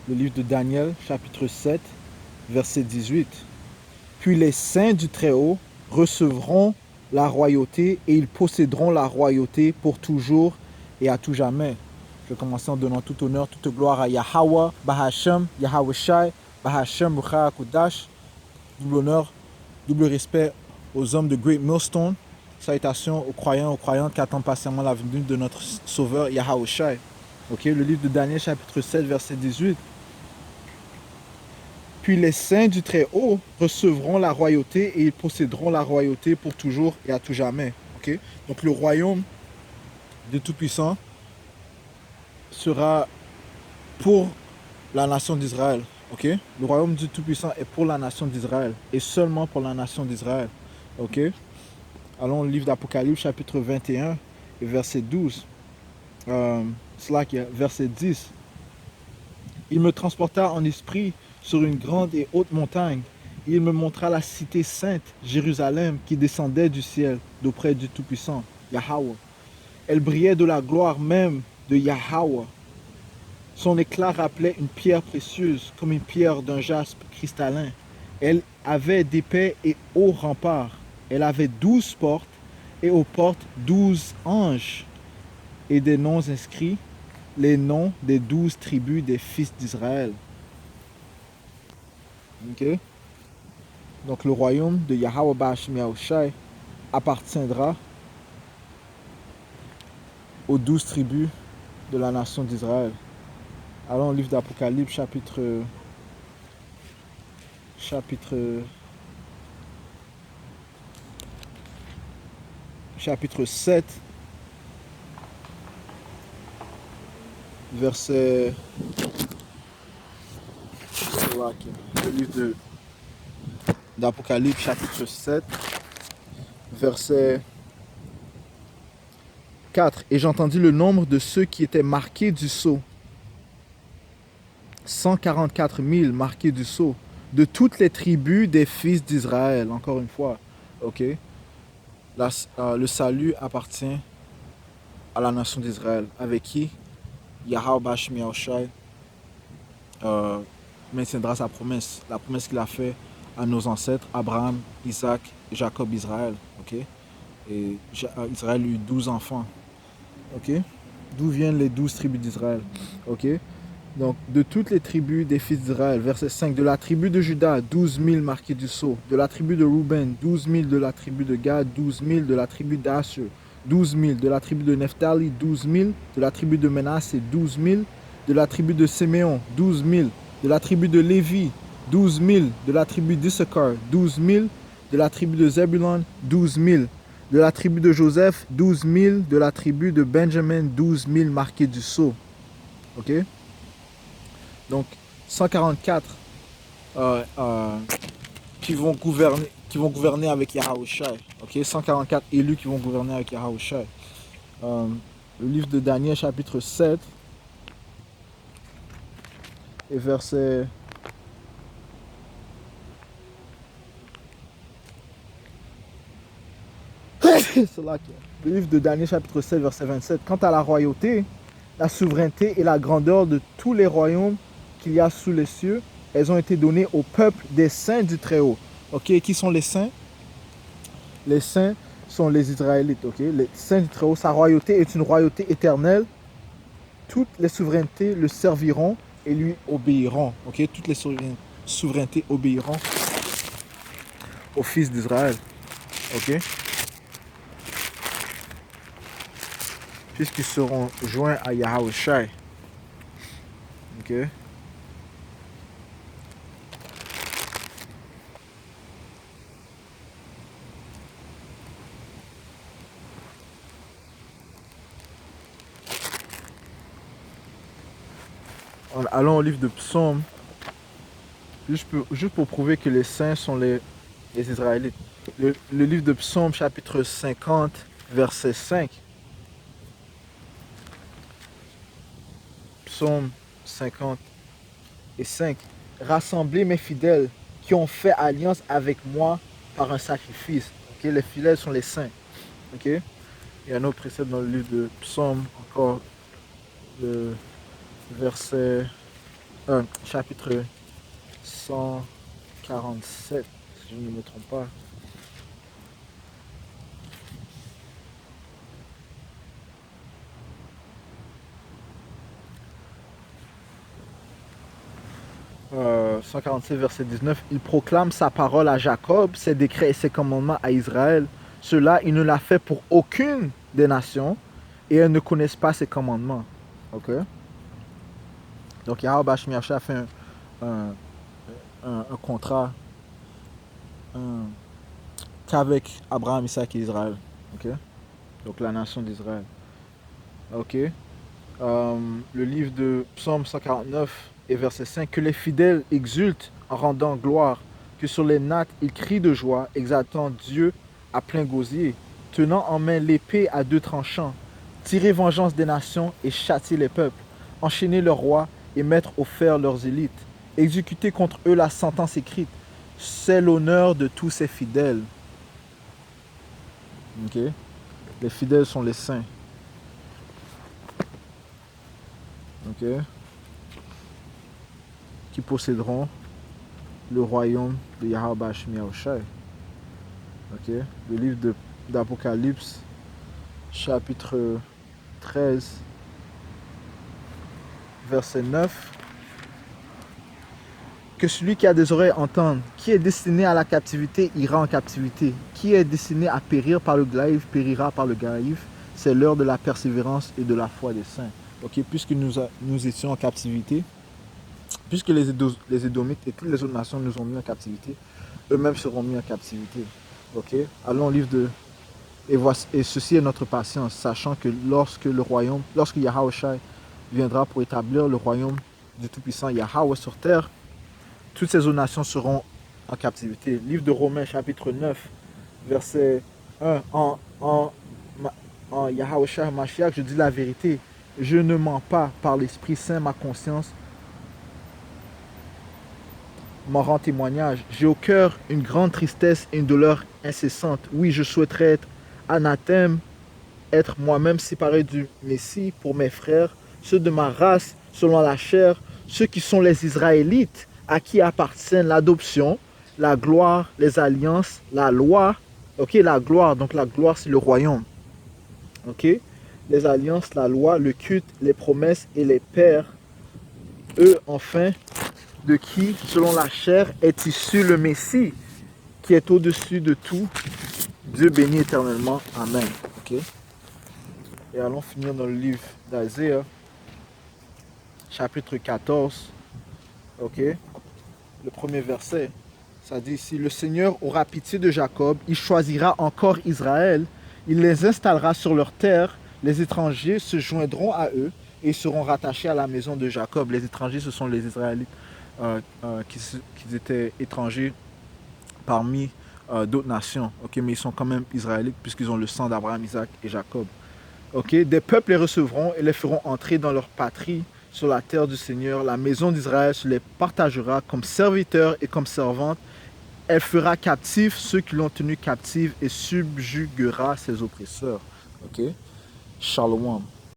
le livre de Daniel, chapitre 7, verset 18. Puis les saints du Très-Haut recevront la royauté et ils posséderont la royauté pour toujours et à tout jamais. Je vais commencer en donnant tout honneur, toute gloire à Yahweh, Bahashem, Yahweh Shai, Bahashem, Rucha Kudash. Double honneur, double respect aux hommes de Great Millstone. Salutations aux croyants, aux croyantes qui attendent patiemment la venue de notre Sauveur Yahweh Shai. Ok, le livre de Daniel, chapitre 7, verset 18. Puis les saints du Très-Haut recevront la royauté et ils posséderont la royauté pour toujours et à tout jamais. Okay? Donc le royaume du Tout-Puissant sera pour la nation d'Israël. Okay? Le royaume du Tout-Puissant est pour la nation d'Israël et seulement pour la nation d'Israël. Okay? Allons au livre d'Apocalypse, chapitre 21 et verset 12. Verset 10. Il me transporta en esprit sur une grande et haute montagne. Il me montra la cité sainte, Jérusalem, qui descendait du ciel, d'auprès du Tout-Puissant, Yahweh. Elle brillait de la gloire même de Yahweh. Son éclat rappelait une pierre précieuse, comme une pierre d'un jaspe cristallin. Elle avait d'épais et hauts remparts. Elle avait 12 portes, et aux portes 12 anges, et des noms inscrits, les noms des 12 tribus des fils d'Israël. Okay? Donc le royaume de Yahweh Ba'ashem Yahushai appartiendra aux 12 tribus de la nation d'Israël. Allons au livre d'Apocalypse, chapitre 7, verset... Le livre d'Apocalypse, chapitre 7, verset 4. Et j'entendis le nombre de ceux qui étaient marqués du sceau. 144 000 marqués du sceau. De toutes les tribus des fils d'Israël. Encore une fois. Ok. Le salut appartient à la nation d'Israël. Avec qui Yahweh Ba'ashem Yahushai maintiendra sa promesse. La promesse qu'il a faite à nos ancêtres, Abraham, Isaac, Jacob, Israël. Ok. Et Israël a eu 12 enfants. Ok. D'où viennent les 12 tribus d'Israël? Ok. Donc, de toutes les tribus des fils d'Israël, verset 5, de la tribu de Juda, 12 000 marqués du sceau. De la tribu de Ruben, 12 000. De la tribu de Gad, 12 000. De la tribu d'Asher, 12 000. De la tribu de Nephtali, 12 000. De la tribu de Menasse, 12 000. De la tribu de Siméon, 12 000. De la tribu de Lévi, 12 000. De la tribu d'Issachar, 12 000. De la tribu de Zebulon, 12 000. De la tribu de Joseph, 12 000. De la tribu de Benjamin, 12 000 marqués du sceau. Ok? Donc 144 qui vont gouverner avec Yahushai. Ok, 144 élus qui vont gouverner avec Yahushai. Le livre de Daniel, chapitre 7, et verset... Le livre de Daniel, chapitre 7, verset 27. Quant à la royauté, la souveraineté et la grandeur de tous les royaumes qu'il y a sous les cieux, elles ont été données au peuple des saints du Très-Haut. Ok, qui sont les saints? Les saints sont les Israélites. Ok, les saints du Très-Haut, sa royauté est une royauté éternelle. Toutes les souverainetés le serviront et lui obéiront. Ok, toutes les souverainetés obéiront aux fils d'Israël. Ok, puisqu'ils seront joints à Yahushai. Ok. Allons au livre de Psaume, juste pour prouver que les saints sont les Israélites. Le livre de Psaume, chapitre 50, verset 5. Psaume 50 et 5. Rassemblez mes fidèles qui ont fait alliance avec moi par un sacrifice. Okay? Les fidèles sont les saints. Okay? Il y a un autre précepte dans le livre de Psaume, encore le verset chapitre 147, si je ne me trompe pas. « 147, verset 19. Il proclame sa parole à Jacob, ses décrets et ses commandements à Israël. Cela, il ne l'a fait pour aucune des nations et elles ne connaissent pas ses commandements. » Ok? Donc Yahweh Bashmiacha fait un, un contrat qu'avec Abraham, Isaac et Israël. Ok? Donc la nation d'Israël. Ok? Le livre de Psaume 149 et verset 5, que les fidèles exultent en rendant gloire, que sur les nattes ils crient de joie, exaltant Dieu à plein gosier, tenant en main l'épée à deux tranchants, tirer vengeance des nations et châtier les peuples, enchaîner leurs rois et mettre au fer leurs élites, exécuter contre eux la sentence écrite. C'est l'honneur de tous ces fidèles. Ok? Les fidèles sont les saints. Ok? Qui posséderont le royaume de Yahweh Shemi Yahushai. Ok? Le livre d'Apocalypse, chapitre 13, verset 9. Que celui qui a des oreilles entende. Qui est destiné à la captivité ira en captivité. Qui est destiné à périr par le glaive périra par le glaive. C'est l'heure de la persévérance et de la foi des saints. Ok? Puisque nous étions en captivité, puisque les Édomites et toutes les autres nations nous ont mis en captivité, eux-mêmes seront mis en captivité. Ok? Allons au livre de... Et ceci est notre patience, sachant que lorsque Yahweh viendra pour établir le royaume du Tout-Puissant Yahweh sur terre, toutes ces autres nations seront en captivité. Livre de Romains, chapitre 9, verset 1. En Yahweh Mashiach, je dis la vérité. Je ne mens pas par l'Esprit Saint, ma conscience m'en rend témoignage. J'ai au cœur une grande tristesse et une douleur incessante. Oui, je souhaiterais être anathème, être moi-même séparé du Messie pour mes frères, ceux de ma race, selon la chair, ceux qui sont les Israélites, à qui appartiennent l'adoption, la gloire, les alliances, la loi. Ok, la gloire, donc la gloire c'est le royaume. Ok, les alliances, la loi, le culte, les promesses et les pères. Eux, enfin, de qui, selon la chair, est issu le Messie, qui est au-dessus de tout. Dieu bénit éternellement. Amen. Ok. Et allons finir dans le livre d'Isaiah, chapitre 14. Ok. Le premier verset. Ça dit ici, le Seigneur aura pitié de Jacob, il choisira encore Israël, il les installera sur leur terre, les étrangers se joindront à eux et seront rattachés à la maison de Jacob. Les étrangers, ce sont les Israélites qui étaient étrangers parmi d'autres nations, ok, mais ils sont quand même Israélites puisqu'ils ont le sang d'Abraham, Isaac et Jacob. Ok, des peuples les recevront et les feront entrer dans leur patrie sur la terre du Seigneur. La maison d'Israël se les partagera comme serviteurs et comme servantes. Elle fera captifs ceux qui l'ont tenu captive et subjuguera ses oppresseurs. Ok, Shalom.